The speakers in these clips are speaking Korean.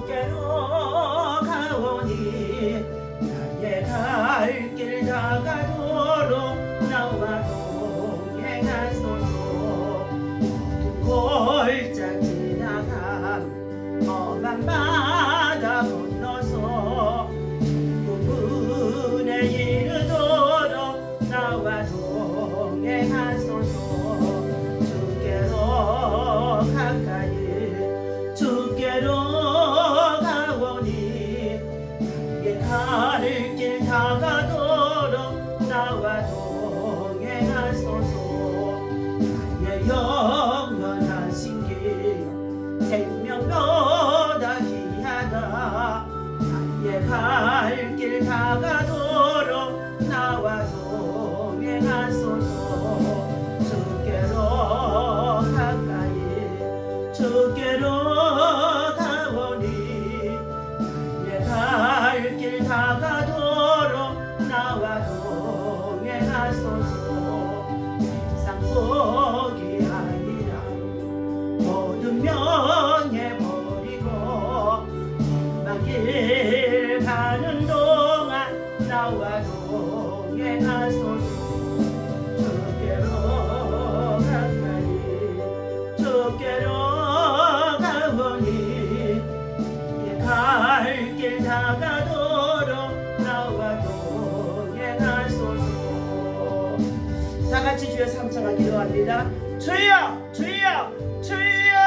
주께로 가오니 나의 갈 길 다가도록 나와 동행하소서. 모든 골짜 지나감 험한 바다 건너서 부분에 이르도록 나와 동행하소서. 주께로 가까이 주께로 가오니 나의 갈 길 다가도록 나와 동행하소서. 나의 영원하신 길 생명보다 귀하다. 나의 갈 길 다가도록 나와 동행하소서. 주께로 가까이 주께로 가오니 나의 갈 길 다가도록 나와 동행하소서. 세상 복이 아니라 모든 명예버리고 험한 길 가는 동안 나와 동행하소서. 주께로 가까이 주께로 가오니 갈 길 다가도록 나와 동행하소서. 다같이 주여 삼창하 기도합니다. 주여 주여 주여.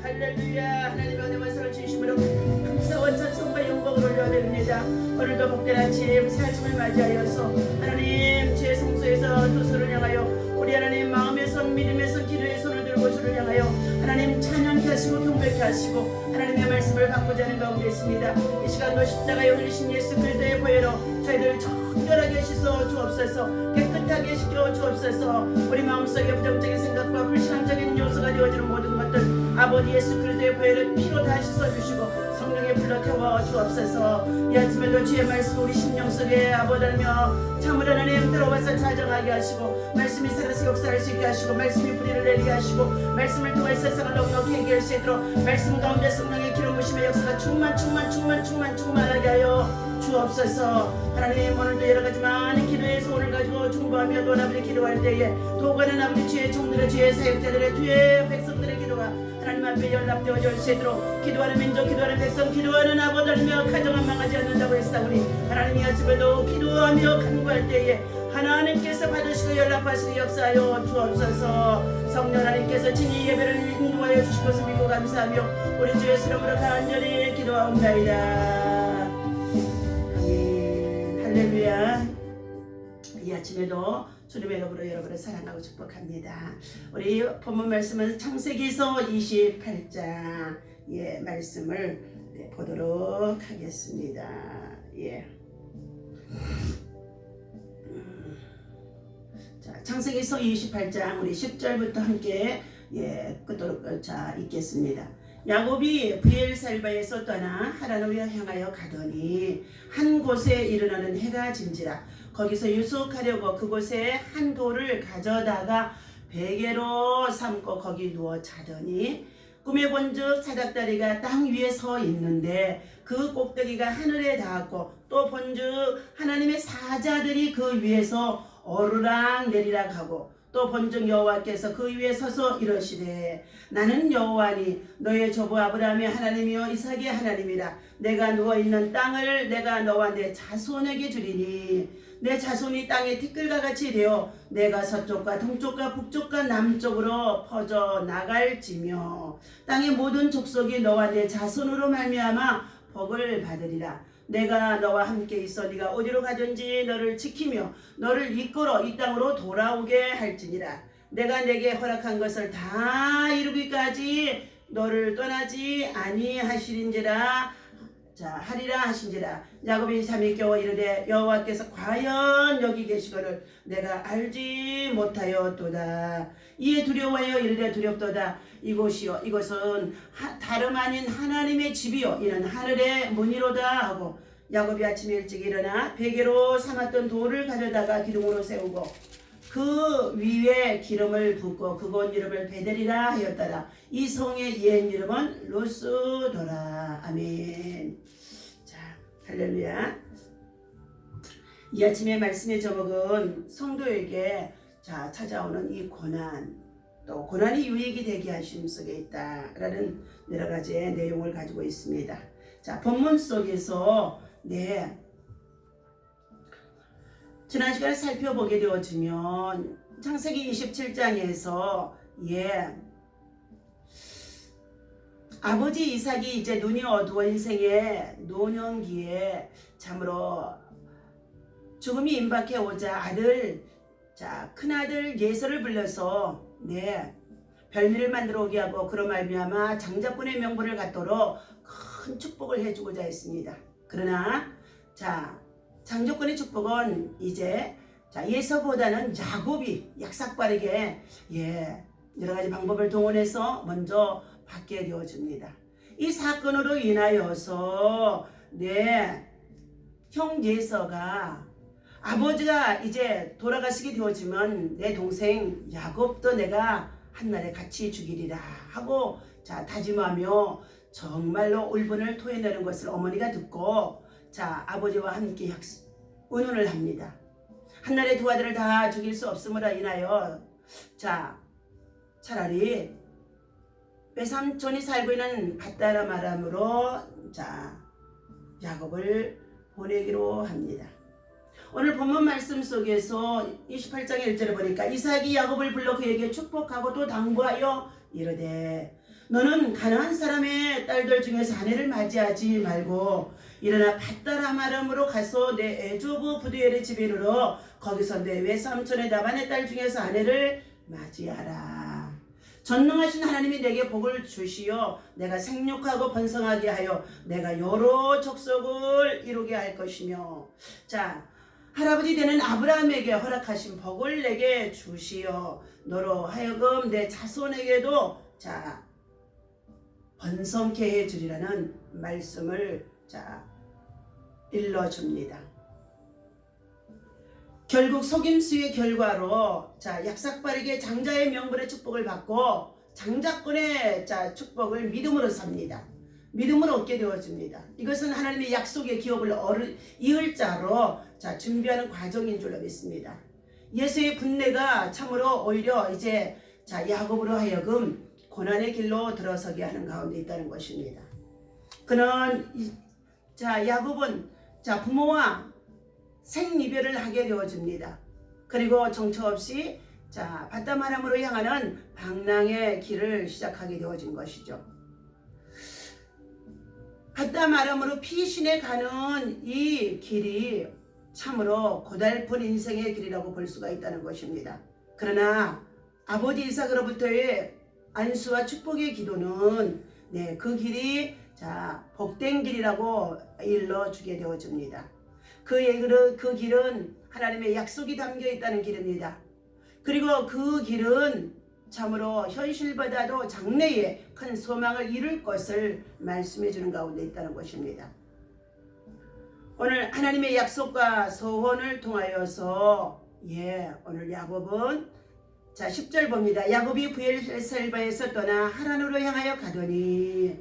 할렐루야. 하나님의 은혜와 사랑을 진심으로 감사와 찬송과 영광을 올려드립니다. 오늘도 복된 아침 새 아침을 맞이하여서 하나님 주의 성소에서 두 손을 향하여 우리 하나님 마음의 손 믿음의 손 기도의 손을 들고 주를 향하여 하나님 찬양케 하시고 경배케 하시고 하나님의 말씀을 받고자 하는 가운데 있습니다. 이 시간도 십자가에 흘리신 예수 그리스도의 보혈로 저희들 청결하게 씻어 주옵소서. 깨끗하게 시켜 주옵소서. 우리 마음속에 부정적인 생각과 불신앙적인 요소가 되어지는 모든 것들 아버지 예수 그리스도의 보혈을 피로 다 씻어주시고 성령의 불로 태워 주옵소서. 이 아침에도 주의 말씀 우리 심령 속에 아버지며 참으로 하나님 들어와서 자정하게 하시고 말씀이 살아서 역사할 수 있게 하시고 말씀이 뿌리를 내리게 하시고 말씀을 통해 세상을 넉넉히 해결할 수 있도록 말씀 가운데 성령의 기름 부심의 역사가 충만하게 하여 주옵소서. 하나님 오늘도 여러가지 많은 기도의 소원을 가지고 중보하며 또 아버지 기도할 때에 도가는 아버지 주의 종들의 주의 사역자들의 주의 백성들의 기도가 하나님 앞에 연락되어져 올 수 있도록 기도하는 민족 기도하는 백성 기도하는 아버지며 가정은 망하지 않는다고 했사오니 하나님이 아침에도 기도하며 간구할 때에 하나님께서 받으시고 연락하시고 역사하여 주옵소서. 성령 하나님께서 친히 예배를 인도하여 주실 것을 믿고 감사하며 우리 주 예수 이름으로 간절히 기도하옵나이다. 할렐루야. 이 아침에도 주님의 이름으로 여러분을 사랑하고 축복합니다. 우리 본문 말씀은 창세기서 28장 말씀을 보도록 하겠습니다. 자, 창세기서 28장 우리 10절부터 함께 끝도록 읽겠습니다. 야곱이 브엘살바에서 떠나 하란으로 향하여 가더니 한 곳에 이르러는 해가 진지라. 거기서 유숙하려고 그곳에 한 돌을 가져다가 베개로 삼고 거기 누워 자더니 꿈에 본즉 사닥다리가 땅 위에 서 있는데 그 꼭대기가 하늘에 닿았고 또 본즉 하나님의 사자들이 그 위에서 오르락 내리락 하고 또 본즉 여호와께서 그 위에 서서 이러시되 나는 여호와니 너의 조부 아브라함의 하나님이요 이삭의 하나님이라. 내가 누워있는 땅을 내가 너와 내 자손에게 주리니 내 자손이 땅의 티끌과 같이 되어 내가 서쪽과 동쪽과 북쪽과 남쪽으로 퍼져 나갈지며 땅의 모든 족속이 너와 내 자손으로 말미암아 복을 받으리라. 내가 너와 함께 있어 네가 어디로 가든지 너를 지키며 너를 이끌어 이 땅으로 돌아오게 할지니라. 내가 내게 허락한 것을 다 이루기까지 너를 떠나지 아니하시린지라. 하리라 하신지라. 야곱이 잠이 깨어 이르되 여호와께서 과연 여기 계시거를 내가 알지 못하였도다. 이에 두려워하여 이르되 두렵도다. 이곳이요 이것은 다름 아닌 하나님의 집이요 이는 하늘의 문이로다 하고 야곱이 아침에 일찍 일어나 베개로 삼았던 돌을 가져다가 기둥으로 세우고 그 위에 기름을 붓고 그곳 이름을 베델이라 하였더라. 이 성의 옛 이름은 루스도라. 아멘. 자, 할렐루야. 이 아침의 말씀의 제목은 성도에게 찾아오는 이 고난, 또 고난이 유익이 되게 하심 속에 있다라는 여러 가지의 내용을 가지고 있습니다. 자, 본문 속에서 지난 시간에 살펴보게 되어지면 창세기 27장에서 아버지 이삭이 이제 눈이 어두워 인생의 노년기에 참으로 죽음이 임박해 오자 큰아들 예서를 불러서 별미를 만들어 오게 하고 그로 말미암아 장자권의 명분을 갖도록 큰 축복을 해주고자 했습니다. 그러나 장자권의 축복은 이제 예서보다는 야곱이 약삭빠르게 여러 가지 방법을 동원해서 먼저 받게 되어집니다. 이 사건으로 인하여서 형 예서가 아버지가 이제 돌아가시게 되어지면 내 동생 야곱도 내가 한날에 같이 죽이리라 하고 다짐하며 정말로 울분을 토해내는 것을 어머니가 듣고 아버지와 함께 의논을 합니다. 한날에 두 아들을 다 죽일 수 없음으로 인하여 차라리 외삼촌이 살고 있는 밧다람 아람으로 야곱을 보내기로 합니다. 오늘 본문 말씀 속에서 28장의 1절을 보니까 이삭이 야곱을 불러 그에게 축복하고 또 당부하여 이르되 너는 가나안 사람의 딸들 중에서 아내를 맞이하지 말고 일어나 밧다람 아람으로 가서 내 애조부 부두엘의 집에 이르러 거기서 내 외삼촌의 라반의 딸 중에서 아내를 맞이하라. 전능하신 하나님이 내게 복을 주시어 내가 생육하고 번성하게 하여 내가 여러 족속을 이루게 할 것이며 할아버지 되는 아브라함에게 허락하신 복을 내게 주시어 너로 하여금 내 자손에게도 번성케 해주리라는 말씀을 일러줍니다. 결국 속임수의 결과로 약삭빠르게 장자의 명분의 축복을 받고 장자권의 축복을 믿음으로 삽니다. 믿음으로 얻게 되어집니다. 이것은 하나님의 약속의 기업을 이을 자로 준비하는 과정인 줄로 믿습니다. 예수의 분내가 참으로 오히려 이제 야곱으로 하여금 고난의 길로 들어서게 하는 가운데 있다는 것입니다. 그는 야곱은 부모와 생이별을 하게 되어집니다. 그리고 정처 없이 밧다람 아람으로 향하는 방랑의 길을 시작하게 되어진 것이죠. 밧다람 아람으로 피신해 가는 이 길이 참으로 고달픈 인생의 길이라고 볼 수가 있다는 것입니다. 그러나 아버지 이삭으로부터의 안수와 축복의 기도는 그 길이 복된 길이라고 일러주게 되어집니다. 그 길은 하나님의 약속이 담겨 있다는 길입니다. 그리고 그 길은 참으로 현실보다도 장래에 큰 소망을 이룰 것을 말씀해 주는 가운데 있다는 것입니다. 오늘 하나님의 약속과 소원을 통하여서 오늘 야곱은 10절 봅니다. 야곱이 브엘셀바에서 떠나 하란으로 향하여 가더니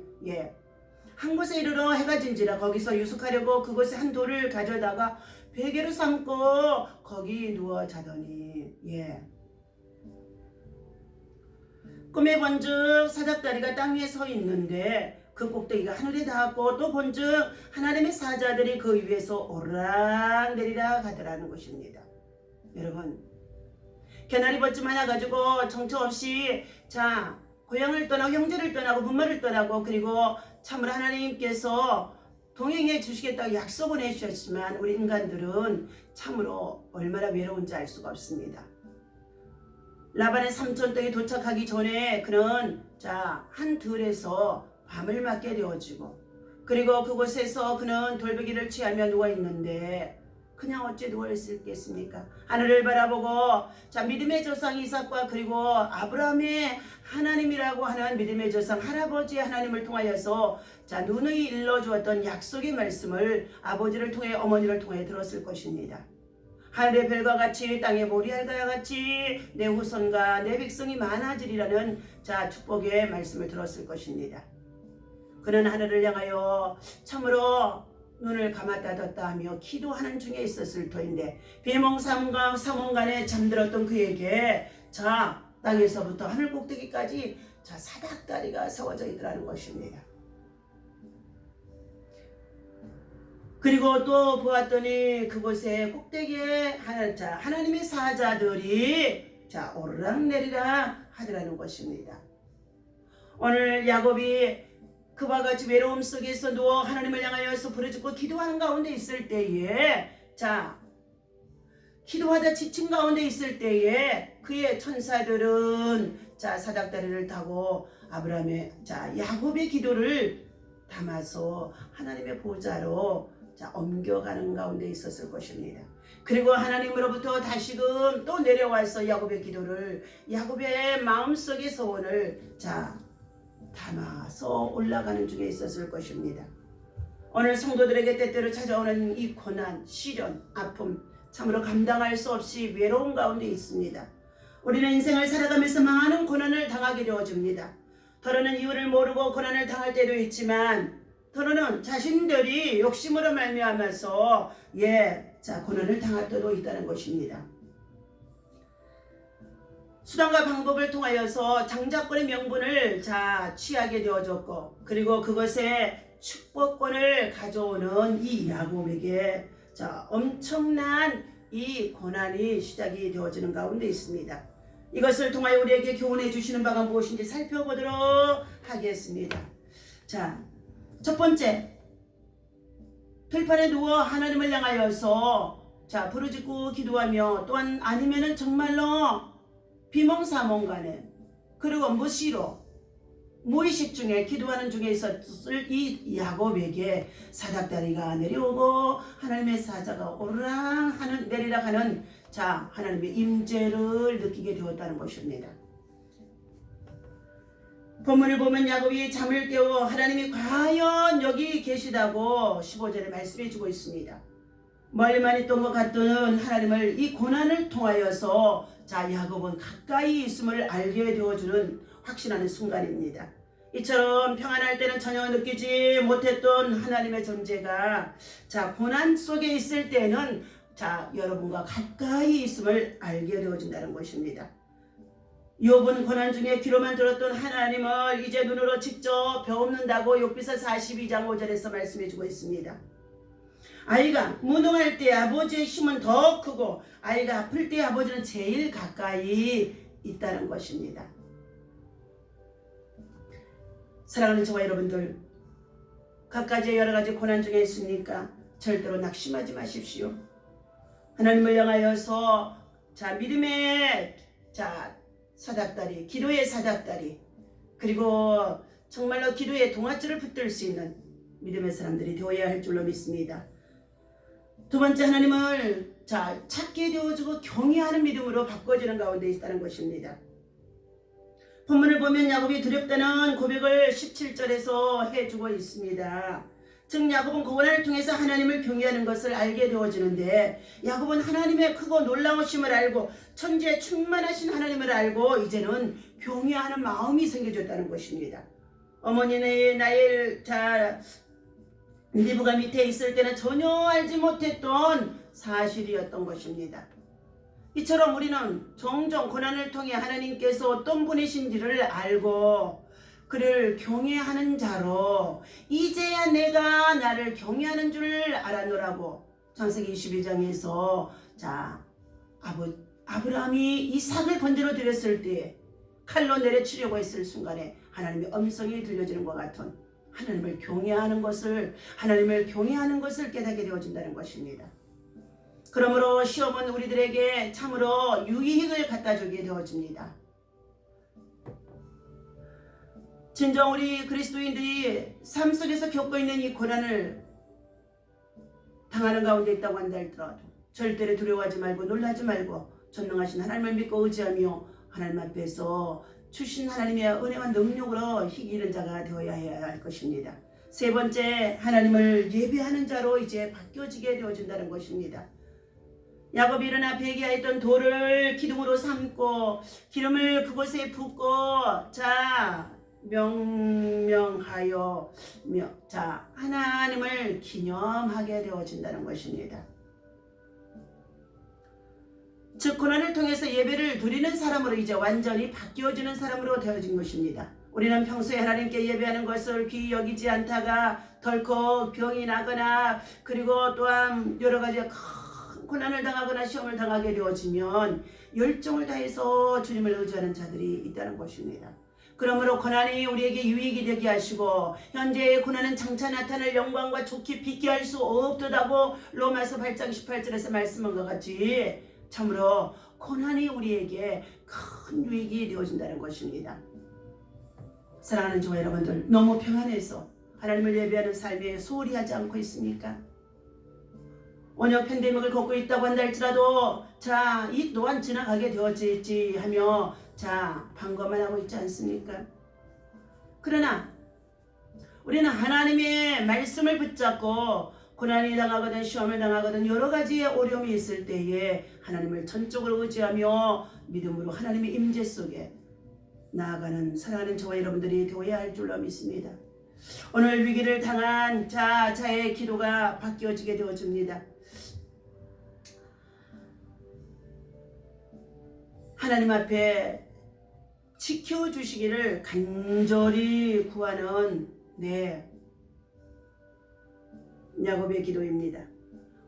한 곳에 이르러 해가 진지라 거기서 유숙하려고 그곳에 한 돌을 가져다가 베개로 삼고 거기 누워 자더니 꿈에 본즉 사닥다리가 땅 위에 서 있는데 그 꼭대기가 하늘에 닿았고 또 본즉 하나님의 사자들이 그 위에서 오르락내리락 하더라는 것입니다. 여러분 개나리 벗좀 하나 가지고 정처 없이 고향을 떠나고 형제를 떠나고 부모를 떠나고 그리고 참으로 하나님께서 동행해 주시겠다고 약속을 해주셨지만 우리 인간들은 참으로 얼마나 외로운지 알 수가 없습니다. 라반의 삼촌 댁에 도착하기 전에 그는 한 들에서 밤을 맞게 되어지고 그리고 그곳에서 그는 돌베개를 취하며 누워있는데 그냥 어찌 누워있겠습니까? 하늘을 바라보고 믿음의 조상 이삭과 그리고 아브라함의 하나님이라고 하는 믿음의 조상 할아버지의 하나님을 통하여서 누누이 일러주었던 약속의 말씀을 아버지를 통해 어머니를 통해 들었을 것입니다. 하늘의 별과 같이 땅의 모리알과 같이 내 후손과 내 백성이 많아지리라는 자 축복의 말씀을 들었을 것입니다. 그는 하늘을 향하여 참으로 눈을 감았다 떴다 하며 기도하는 중에 있었을 터인데 비몽사몽간에 잠들었던 그에게 자 땅에서부터 하늘 꼭대기까지 자 사닥다리가 세워져 있더라는 것입니다. 그리고 또 보았더니 그곳에 꼭대기에 하나님의 사자들이 자 오르락내리락 하더라는 것입니다. 오늘 야곱이 그와 같이 외로움 속에서 누워 하나님을 향하여서 부르짖고 기도하는 가운데 있을 때에 자 기도하다 지친 가운데 있을 때에 그의 천사들은 자 사닥다리를 타고 아브라함의 자 야곱의 기도를 담아서 하나님의 보좌로 자 옮겨가는 가운데 있었을 것입니다. 그리고 하나님으로부터 다시금 또 내려와서 야곱의 기도를 야곱의 마음속의 소원을 자 담아서 올라가는 중에 있었을 것입니다. 오늘 성도들에게 때때로 찾아오는 이 고난, 시련, 아픔 참으로 감당할 수 없이 외로운 가운데 있습니다. 우리는 인생을 살아가면서 많은 고난을 당하게 되어집니다. 더러는 이유를 모르고 고난을 당할 때도 있지만 더러는 자신들이 욕심으로 말미암아서 고난을 당할 때도 있다는 것입니다. 수단과 방법을 통하여서 장자권의 명분을 취하게 되어졌고 그리고 그것에 축복권을 가져오는 이 야곱에게 엄청난 이 고난이 시작이 되어지는 가운데 있습니다. 이것을 통하여 우리에게 교훈해 주시는 바가 무엇인지 살펴보도록 하겠습니다. 첫 번째, 들판에 누워 하나님을 향하여서 부르짖고 기도하며 또한 아니면은 정말로 비몽사몽간에 그리고 무시로 무의식 중에 기도하는 중에 있었을 이 야곱에게 사닥다리가 내려오고 하나님의 사자가 오르락 하는 내리락 하는 하나님의 임재를 느끼게 되었다는 것입니다. 본문을 보면 야곱이 잠을 깨워 하나님이 과연 여기 계시다고 15절에 말씀해 주고 있습니다. 멀리만 있던 것 같던 하나님을 이 고난을 통하여서 야곱은 가까이 있음을 알게 되어주는 확신하는 순간입니다. 이처럼 평안할 때는 전혀 느끼지 못했던 하나님의 존재가 고난 속에 있을 때는 여러분과 가까이 있음을 알게 되어준다는 것입니다. 욥은 고난 중에 귀로만 들었던 하나님을 이제 눈으로 직접 배웁는다고 욥기서 42장 5절에서 말씀해 주고 있습니다. 아이가 무능할 때 아버지의 힘은 더 크고 아이가 아플 때 아버지는 제일 가까이 있다는 것입니다. 사랑하는 저와 여러분들, 각가지의 여러가지 고난 중에 있습니까? 절대로 낙심하지 마십시오. 하나님을 향하여서 믿음의 사닥다리, 기도의 사닥다리, 그리고 정말로 기도의 동아줄을 붙들 수 있는 믿음의 사람들이 되어야 할 줄로 믿습니다. 두 번째, 하나님을 찾게 되어주고 경외하는 믿음으로 바꿔지는 가운데 있다는 것입니다. 본문을 보면 야곱이 두렵다는 고백을 17절에서 해주고 있습니다. 즉 야곱은 고난을 통해서 하나님을 경외하는 것을 알게 되어지는데 야곱은 하나님의 크고 놀라우심을 알고 천지에 충만하신 하나님을 알고 이제는 경외하는 마음이 생겨졌다는 것입니다. 어머니의 나일 리브가 밑에 있을 때는 전혀 알지 못했던 사실이었던 것입니다. 이처럼 우리는 종종 고난을 통해 하나님께서 어떤 분이신지를 알고 그를 경외하는 자로 이제야 내가 나를 경외하는 줄 알았노라고 창세기 22장에서 아브라함이 이삭을 번제로 드렸을 때 칼로 내려치려고 했을 순간에 하나님의 음성이 들려지는 것 같은 하나님을 경외하는 것을 깨닫게 되어진다는 것입니다. 그러므로 시험은 우리들에게 참으로 유익을 갖다 주게 되어집니다. 진정 우리 그리스도인들이 삶 속에서 겪고 있는 이 고난을 당하는 가운데 있다고 한다 할지라도 절대로 두려워하지 말고 놀라지 말고 전능하신 하나님을 믿고 의지하며 하나님 앞에서 주신 하나님의 은혜와 능력으로 이기는 자가 되어야 해야 할 것입니다. 세 번째, 하나님을 예배하는 자로 이제 바뀌어지게 되어진다는 것입니다. 야곱이 일어나 배기하였던 돌을 기둥으로 삼고 기름을 그곳에 붓고 명명하여 하나님을 기념하게 되어진다는 것입니다. 즉 고난을 통해서 예배를 드리는 사람으로 이제 완전히 바뀌어지는 사람으로 되어진 것입니다. 우리는 평소에 하나님께 예배하는 것을 귀히 여기지 않다가 덜컥 병이 나거나 그리고 또한 여러 가지 큰 고난을 당하거나 시험을 당하게 되어지면 열정을 다해서 주님을 의지하는 자들이 있다는 것입니다. 그러므로 고난이 우리에게 유익이 되게 하시고 현재의 고난은 장차 나타날 영광과 좋게 비교할 수 없도다고 로마서 8장 18절에서 말씀한 것 같이 참으로 고난이 우리에게 큰 유익이 되어진다는 것입니다. 사랑하는 저와 여러분들, 너무 평안해서 하나님을 예배하는 삶에 소홀히 하지 않고 있습니까? 원형 팬데믹을 겪고 있다고 한다 할지라도 이 또한 지나가게 되어지지 하며 방관만 하고 있지 않습니까? 그러나 우리는 하나님의 말씀을 붙잡고 고난이 당하거든 시험을 당하거든 여러 가지의 어려움이 있을 때에 하나님을 전적으로 의지하며 믿음으로 하나님의 임재 속에 나아가는 사랑하는 저와 여러분들이 되어야 할 줄로 믿습니다. 오늘 위기를 당한 자의 기도가 바뀌어지게 되어집니다. 하나님 앞에 지켜주시기를 간절히 구하는 야곱의 기도입니다.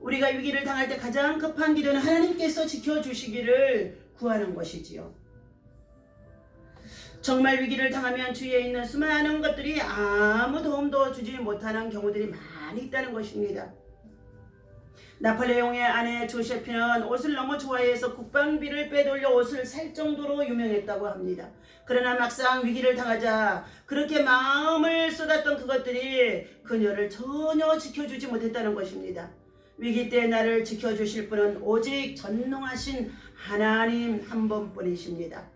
우리가 위기를 당할 때 가장 급한 기도는 하나님께서 지켜주시기를 구하는 것이지요. 정말 위기를 당하면 주위에 있는 수많은 것들이 아무 도움도 주지 못하는 경우들이 많이 있다는 것입니다. 나폴레옹의 아내 조세피는 옷을 너무 좋아해서 국방비를 빼돌려 옷을 살 정도로 유명했다고 합니다. 그러나 막상 위기를 당하자 그렇게 마음을 쏟았던 그것들이 그녀를 전혀 지켜주지 못했다는 것입니다. 위기 때 나를 지켜주실 분은 오직 전능하신 하나님 한 분뿐이십니다.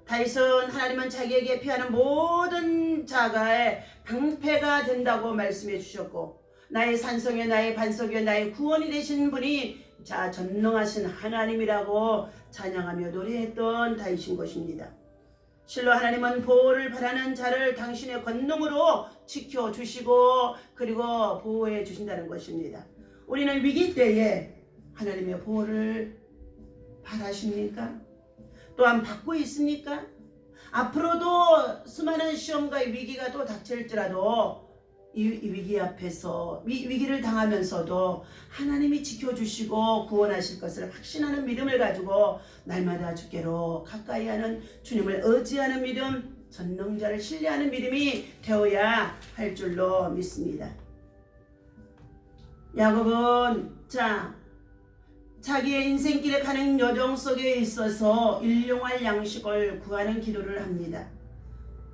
다윗은 하나님은 자기에게 피하는 모든 자가의 방패가 된다고 말씀해 주셨고 나의 산성에 나의 반석에 나의 구원이 되신 분이 전능하신 하나님이라고 찬양하며 노래했던 다윗인 것입니다. 실로 하나님은 보호를 바라는 자를 당신의 권능으로 지켜주시고 그리고 보호해 주신다는 것입니다. 우리는 위기 때에 하나님의 보호를 바라십니까? 또한 받고 있습니까? 앞으로도 수많은 시험과 위기가 또 닥칠지라도 이 위기 앞에서 위기를 당하면서도 하나님이 지켜주시고 구원하실 것을 확신하는 믿음을 가지고 날마다 주께로 가까이 하는 주님을 의지하는 믿음, 전능자를 신뢰하는 믿음이 되어야 할 줄로 믿습니다. 야곱은 자기의 인생길에 가는 여정 속에 있어서 일용할 양식을 구하는 기도를 합니다.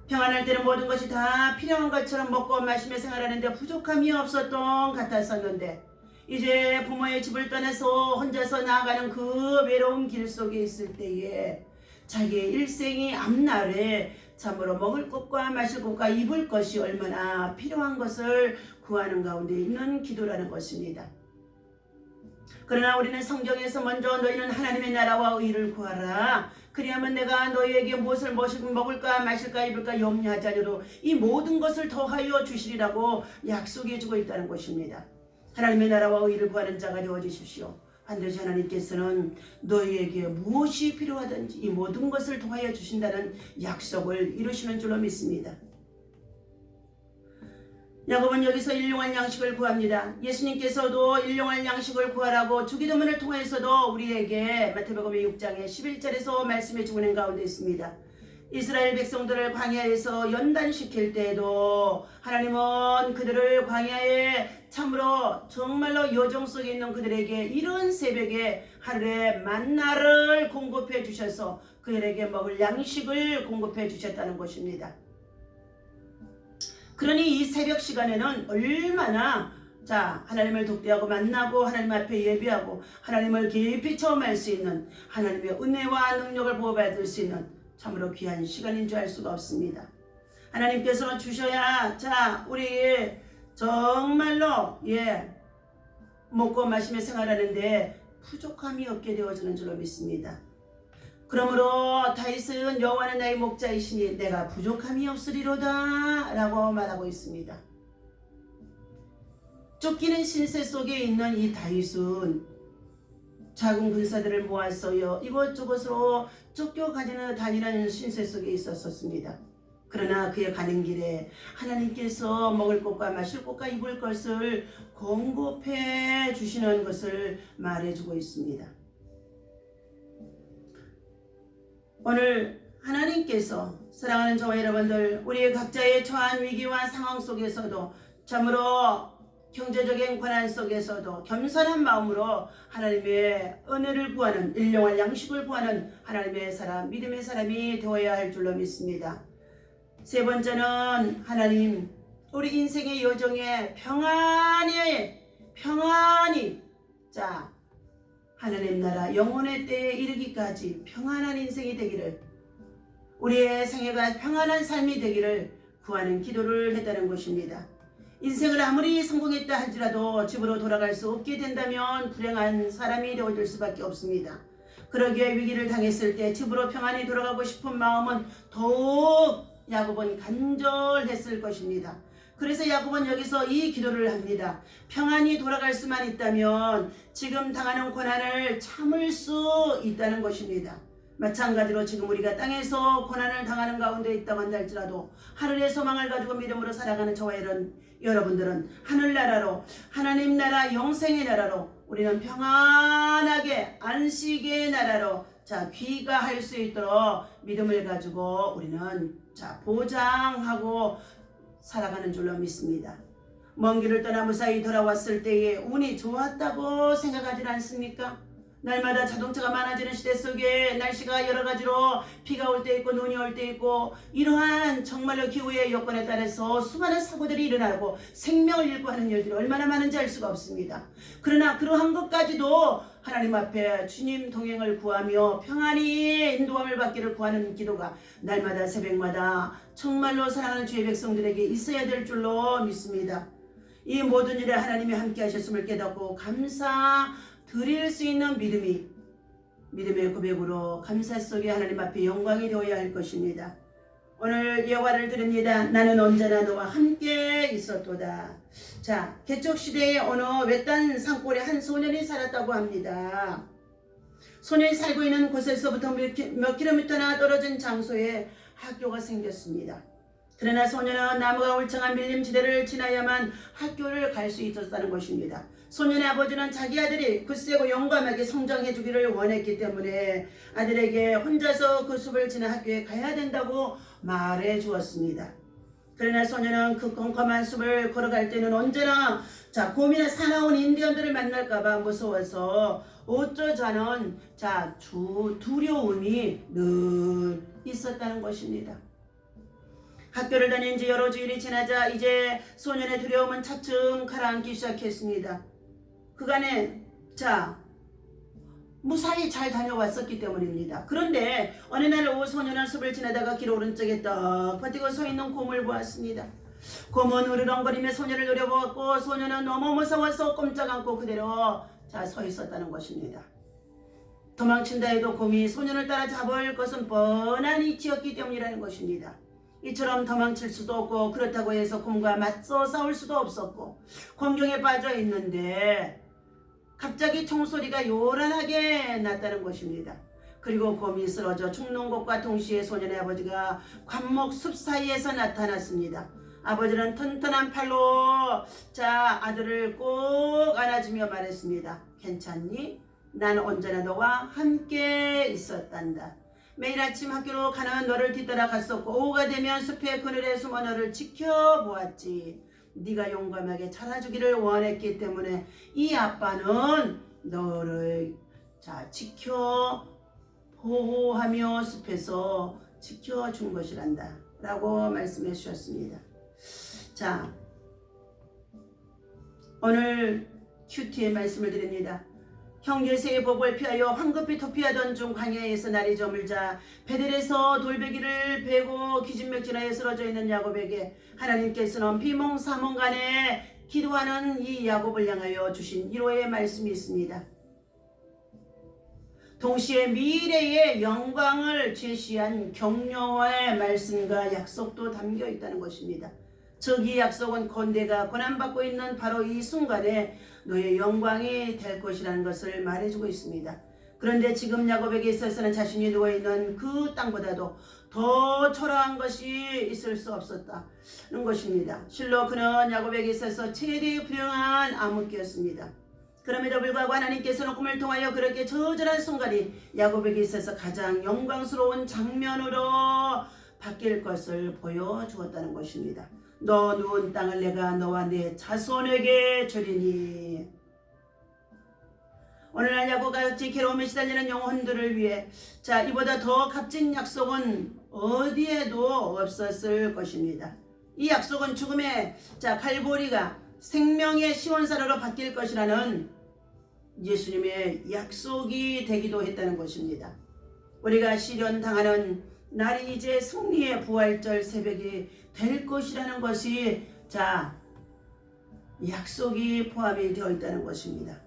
평안할 때는 모든 것이 다 필요한 것처럼 먹고 마시며 생활하는데 부족함이 없었던 같았었는데 이제 부모의 집을 떠나서 혼자서 나아가는 그 외로운 길 속에 있을 때에 자기의 일생이 앞날에 참으로 먹을 것과 마실 것과 입을 것이 얼마나 필요한 것을 구하는 가운데 있는 기도라는 것입니다. 그러나 우리는 성경에서 먼저 너희는 하나님의 나라와 의를 구하라. 그리하면 내가 너희에게 무엇을 먹을까 마실까 입을까 염려하지 않으려도 이 모든 것을 더하여 주시리라고 약속해 주고 있다는 것입니다. 하나님의 나라와 의를 구하는 자가 되어주십시오. 반드시 하나님께서는 너희에게 무엇이 필요하든지 이 모든 것을 더하여 주신다는 약속을 이루시는 줄로 믿습니다. 야곱은 여기서 일용할 양식을 구합니다. 예수님께서도 일용할 양식을 구하라고 주기도문을 통해서도 우리에게 마태복음 6장의 11절에서 말씀해 주고 있는 가운데 있습니다. 이스라엘 백성들을 광야에서 연단시킬 때에도 하나님은 그들을 광야에 참으로 정말로 여정 속에 있는 그들에게 이른 새벽에 하늘의 만나를 공급해 주셔서 그들에게 먹을 양식을 공급해 주셨다는 것입니다. 그러니 이 새벽 시간에는 얼마나 하나님을 독대하고 만나고 하나님 앞에 예배하고 하나님을 깊이 체험할 수 있는 하나님의 은혜와 능력을 보호받을 수 있는 참으로 귀한 시간인 줄 알 수가 없습니다. 하나님께서는 주셔야 우리 정말로 먹고 마시며 생활하는데 부족함이 없게 되어지는 줄로 믿습니다. 그러므로 다윗은 여호와는 나의 목자이시니 내가 부족함이 없으리로다 라고 말하고 있습니다. 쫓기는 신세 속에 있는 이 다윗은 작은 군사들을 모아서 이곳저곳으로 쫓겨가지는 다니는 신세 속에 있었습니다. 그러나 그의 가는 길에 하나님께서 먹을 것과 마실 것과 입을 것을 공급해 주시는 것을 말해주고 있습니다. 오늘 하나님께서 사랑하는 저와 여러분들, 우리의 각자의 처한 위기와 상황 속에서도 참으로 경제적인 고난 속에서도 겸손한 마음으로 하나님의 은혜를 구하는, 일용할 양식을 구하는 하나님의 사람, 믿음의 사람이 되어야 할 줄로 믿습니다. 세 번째는 하나님, 우리 인생의 여정에 평안히 하나님 나라 영혼의 때에 이르기까지 평안한 인생이 되기를, 우리의 생애가 평안한 삶이 되기를 구하는 기도를 했다는 것입니다. 인생을 아무리 성공했다 할지라도 집으로 돌아갈 수 없게 된다면 불행한 사람이 되어질 수밖에 없습니다. 그러기에 위기를 당했을 때 집으로 평안히 돌아가고 싶은 마음은 더욱 야곱은 간절했을 것입니다. 그래서 야곱은 여기서 이 기도를 합니다. 평안히 돌아갈 수만 있다면 지금 당하는 고난을 참을 수 있다는 것입니다. 마찬가지로 지금 우리가 땅에서 고난을 당하는 가운데 있다고 한달지라도 하늘의 소망을 가지고 믿음으로 살아가는 저와 여러분들은 하늘나라로, 하나님 나라, 영생의 나라로, 우리는 평안하게 안식의 나라로 귀가할 수 있도록 믿음을 가지고 우리는 보장하고 살아가는 줄로 믿습니다. 먼 길을 떠나 무사히 돌아왔을 때에 운이 좋았다고 생각하지 않습니까? 날마다 자동차가 많아지는 시대 속에 날씨가 여러 가지로 비가 올 때 있고 눈이 올 때 있고, 이러한 정말로 기후의 여건에 따라서 수많은 사고들이 일어나고 생명을 잃고 하는 일들이 얼마나 많은지 알 수가 없습니다. 그러나 그러한 것까지도 하나님 앞에 주님 동행을 구하며 평안히 인도함을 받기를 구하는 기도가 날마다 새벽마다 정말로 사랑하는 주의 백성들에게 있어야 될 줄로 믿습니다. 이 모든 일에 하나님이 함께 하셨음을 깨닫고 감사 드릴 수 있는 믿음의 고백으로 감사 속에 하나님 앞에 영광이 되어야 할 것입니다. 오늘 여호와를 드립니다. 나는 언제나 너와 함께 있었도다. 개척시대의 어느 외딴 산골에 한 소년이 살았다고 합니다. 소년이 살고 있는 곳에서부터 몇 킬로미터나 떨어진 장소에 학교가 생겼습니다. 그러나 소년은 나무가 울창한 밀림지대를 지나야만 학교를 갈 수 있었다는 것입니다. 소년의 아버지는 자기 아들이 굳세고 용감하게 성장해 주기를 원했기 때문에 아들에게 혼자서 그 숲을 지나 학교에 가야 된다고 말해 주었습니다. 그러나 소년은 그 컴컴한 숲을 걸어갈 때는 언제나 곰이나 사나운 인디언들을 만날까봐 무서워서 어쩌자는 두려움이 늘 있었다는 것입니다. 학교를 다닌 지 여러 주일이 지나자 이제 소년의 두려움은 차츰 가라앉기 시작했습니다. 그간에 무사히 잘 다녀왔었기 때문입니다. 그런데 어느 날 오후 소년은 숲을 지나다가 길 오른쪽에 떡 버티고 서 있는 곰을 보았습니다. 곰은 으르렁거리며 소년을 노려보았고 소년은 너무 무서워서 꼼짝 않고 그대로 서 있었다는 것입니다. 도망친다 해도 곰이 소년을 따라 잡을 것은 뻔한 이치였기 때문이라는 것입니다. 이처럼 도망칠 수도 없고 그렇다고 해서 곰과 맞서 싸울 수도 없었고 공경에 빠져 있는데 갑자기 총소리가 요란하게 났다는 것입니다. 그리고 곰이 쓰러져 죽는 것과 동시에 소년의 아버지가 관목 숲 사이에서 나타났습니다. 아버지는 튼튼한 팔로 아들을 꼭 안아주며 말했습니다. 괜찮니? 난 언제나 너와 함께 있었단다. 매일 아침 학교로 가는 너를 뒤따라 갔었고 오후가 되면 숲의 그늘에 숨어 너를 지켜보았지. 네가 용감하게 자라주기를 원했기 때문에 이 아빠는 너를 지켜 보호하며 숲에서 지켜준 것이란다 라고 말씀해 주셨습니다. 오늘 큐티의 말씀을 드립니다. 형제세의 복을 피하여 황급히 도피하던 중 광야에서 날이 저물자 베델에서 돌베기를 베고 기진맥진하여 쓰러져 있는 야곱에게 하나님께서는 비몽사몽간에 기도하는 이 야곱을 향하여 주신 1호의 말씀이 있습니다. 동시에 미래의 영광을 제시한 격려의 말씀과 약속도 담겨 있다는 것입니다. 즉 이 약속은 곧 내가 고난받고 있는 바로 이 순간에 너의 영광이 될 것이라는 것을 말해주고 있습니다. 그런데 지금 야곱에게 있어서는 자신이 누워있는 그 땅보다도 더 초라한 것이 있을 수 없었다는 것입니다. 실로 그는 야곱에게 있어서 최대의 불행한 암흑기였습니다. 그럼에도 불구하고 하나님께서는 꿈을 통하여 그렇게 저절한 순간이 야곱에게 있어서 가장 영광스러운 장면으로 바뀔 것을 보여주었다는 것입니다. 너 누운 땅을 내가 너와 네 자손에게 주리니. 오늘날 야곱같이 괴로움에 시달리는 영혼들을 위해 이보다 더 값진 약속은 어디에도 없었을 것입니다. 이 약속은 죽음의 갈보리가 생명의 시원사로로 바뀔 것이라는 예수님의 약속이 되기도 했다는 것입니다. 우리가 시련당하는 날이 이제 승리의 부활절 새벽이 될 것이라는 것이 약속이 포함이 되어 있다는 것입니다.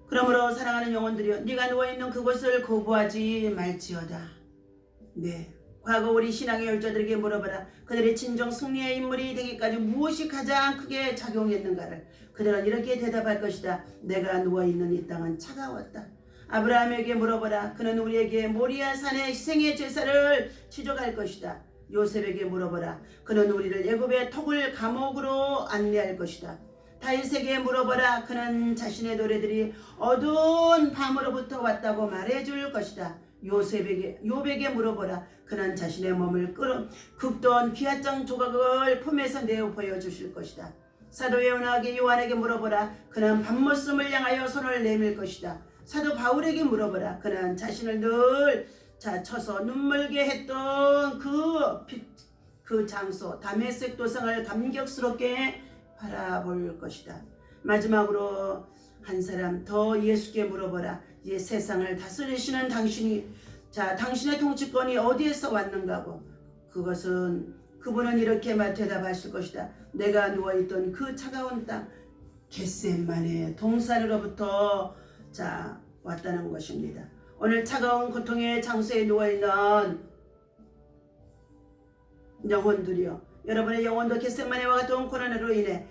그러므로 사랑하는 영혼들이여, 네가 누워있는 그곳을 거부하지 말지어다. 네, 과거 우리 신앙의 열조들에게 물어봐라. 그들의 진정 승리의 인물이 되기까지 무엇이 가장 크게 작용했는가를. 그들은 이렇게 대답할 것이다. 내가 누워있는 이 땅은 차가웠다. 아브라함에게 물어보라. 그는 우리에게 모리아 산의 희생의 제사를 지적할 것이다. 요셉에게 물어보라. 그는 우리를 애굽의 턱을 감옥으로 안내할 것이다. 다윗에게 물어보라. 그는 자신의 노래들이 어두운 밤으로부터 왔다고 말해줄 것이다. 욥에게 물어보라. 그는 자신의 몸을 긁던 귀하장 조각을 품에서 내어 보여주실 것이다. 사도 요한에게 물어보라. 그는 밤모습을 향하여 손을 내밀 것이다. 사도 바울에게 물어보라. 그는 자신을 늘 쳐서 눈물게 했던 그 장소 다메섹 도상을 감격스럽게 바라볼 것이다. 마지막으로 한 사람 더 예수께 물어보라. 이 세상을 다스리시는 당신의 통치권이 어디에서 왔는가고. 그분은 이렇게 대답하실 것이다. 내가 누워있던 그 차가운 땅 겟세마네 동산으로부터 왔다는 것입니다. 오늘 차가운 고통의 장소에 누워있는 영혼들이요, 여러분의 영혼도 겟세마네와 같은 고난으로 인해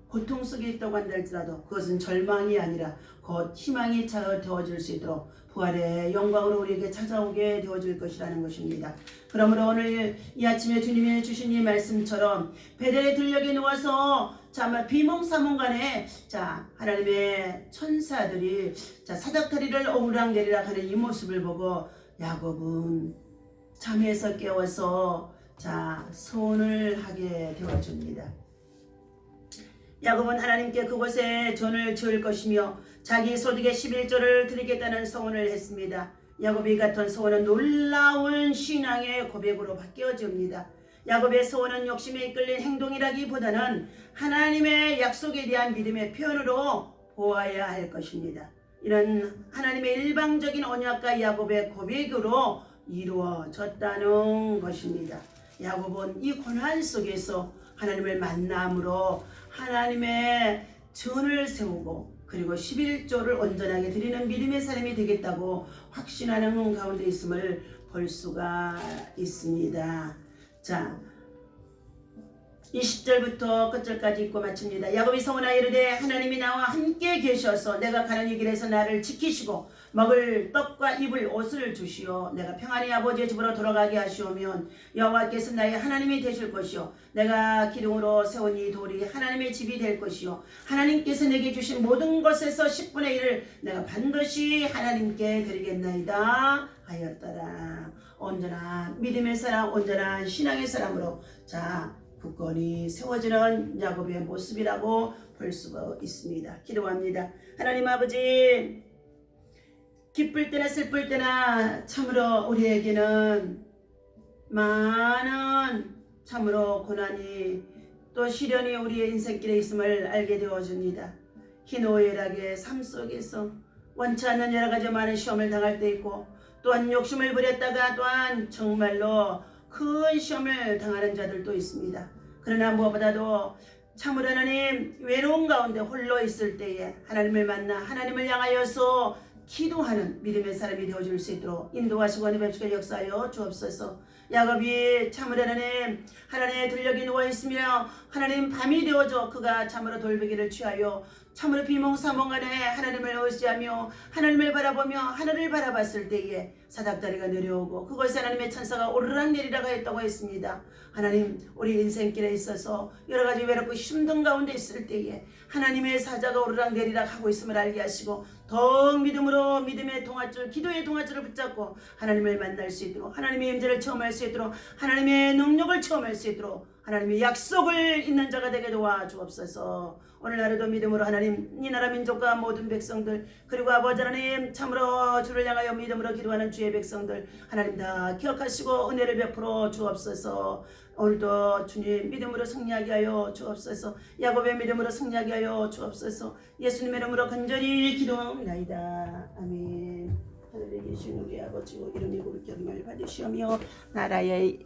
고통 속에 있다고 한다 할지라도 그것은 절망이 아니라 곧 희망이 되어질 수 있도록 부활의 영광으로 우리에게 찾아오게 되어질 것이라는 것입니다. 그러므로 오늘 이 아침에 주님이 주신 이 말씀처럼 베델의 들녘에 누워서 비몽사몽간에 하나님의 천사들이 사닥다리를 오르락내리락 하는 이 모습을 보고 야곱은 잠에서 깨워서 소원을 하게 되어줍니다. 야곱은 하나님께 그곳에 전을 지을 것이며 자기 소득의 11조를 드리겠다는 소원을 했습니다. 야곱이 같은 소원은 놀라운 신앙의 고백으로 바뀌어집니다. 야곱의 소원은 욕심에 이끌린 행동이라기보다는 하나님의 약속에 대한 믿음의 표현으로 보아야 할 것입니다. 이런 하나님의 일방적인 언약과 야곱의 고백으로 이루어졌다는 것입니다. 야곱은 이 고난 속에서 하나님을 만남으로 하나님의 전을 세우고 그리고 11조를 온전하게 드리는 믿음의 사람이 되겠다고 확신하는 가운데 있음을 볼 수가 있습니다. 20절부터 끝절까지 읽고 마칩니다. 야곱이 소원하여 이르되 하나님이 나와 함께 계셔서 내가 가는 이 길에서 나를 지키시고 먹을 떡과 입을 옷을 주시오. 내가 평안히 아버지의 집으로 돌아가게 하시오면 여호와께서 나의 하나님이 되실 것이요 내가 기둥으로 세운 이 돌이 하나님의 집이 될 것이요 하나님께서 내게 주신 모든 것에서 10분의 1을 내가 반드시 하나님께 드리겠나이다 하였더라. 온전한 믿음의 사람, 온전한 신앙의 사람으로 굳건히 세워지는 야곱의 모습이라고 볼 수가 있습니다. 기도합니다. 하나님 아버지, 기쁠 때나 슬플 때나 참으로 우리에게는 많은 참으로 고난이 또 시련이 우리의 인생길에 있음을 알게 되어줍니다. 희노애락의 삶 속에서 원치 않는 여러 가지 많은 시험을 당할 때 있고 또한 욕심을 부렸다가 또한 정말로 큰 시험을 당하는 자들도 있습니다. 그러나 무엇보다도 참으로 하나님 외로운 가운데 홀로 있을 때에 하나님을 만나 하나님을 향하여서 기도하는 믿음의 사람이 되어줄 수 있도록 인도하시고 은혜 베푸시고 역사하여 주옵소서. 야곱이 참으로 하나님의 들녘에 누워있으며 하나님 밤이 되어져 그가 참으로 돌베개를 취하여 참으로 비몽사몽간에 하나님을 의지하며 하나님을 바라보며 하늘을 바라봤을 때에 사닥다리가 내려오고 그곳에 하나님의 천사가 오르락 내리락 하였다고 했습니다. 하나님, 우리 인생길에 있어서 여러가지 외롭고 힘든 가운데 있을 때에 하나님의 사자가 오르락 내리락 하고 있음을 알게 하시고 더욱 믿음으로 믿음의 동아줄, 기도의 동아줄을 붙잡고 하나님을 만날 수 있도록, 하나님의 임재를 체험할 수 있도록, 하나님의 능력을 체험할 수 있도록, 하나님의 약속을 있는 자가 되게 도와주옵소서. 오늘 하루도 믿음으로 하나님, 이 나라 민족과 모든 백성들, 그리고 아버지 하나님, 참으로 주를 향하여 믿음으로 기도하는 주의 백성들 하나님 다 기억하시고 은혜를 베풀어 주옵소서. 오늘도 주님 믿음으로 승리하게 하여 주옵소서. 야곱의 믿음으로 승리하게 하여 주옵소서. 예수님의 이름으로 간절히 기도하옵나이다. 아멘. 하늘에 계신 우리 아버지, 이름이 거룩히 여김을 받으시오며 나라의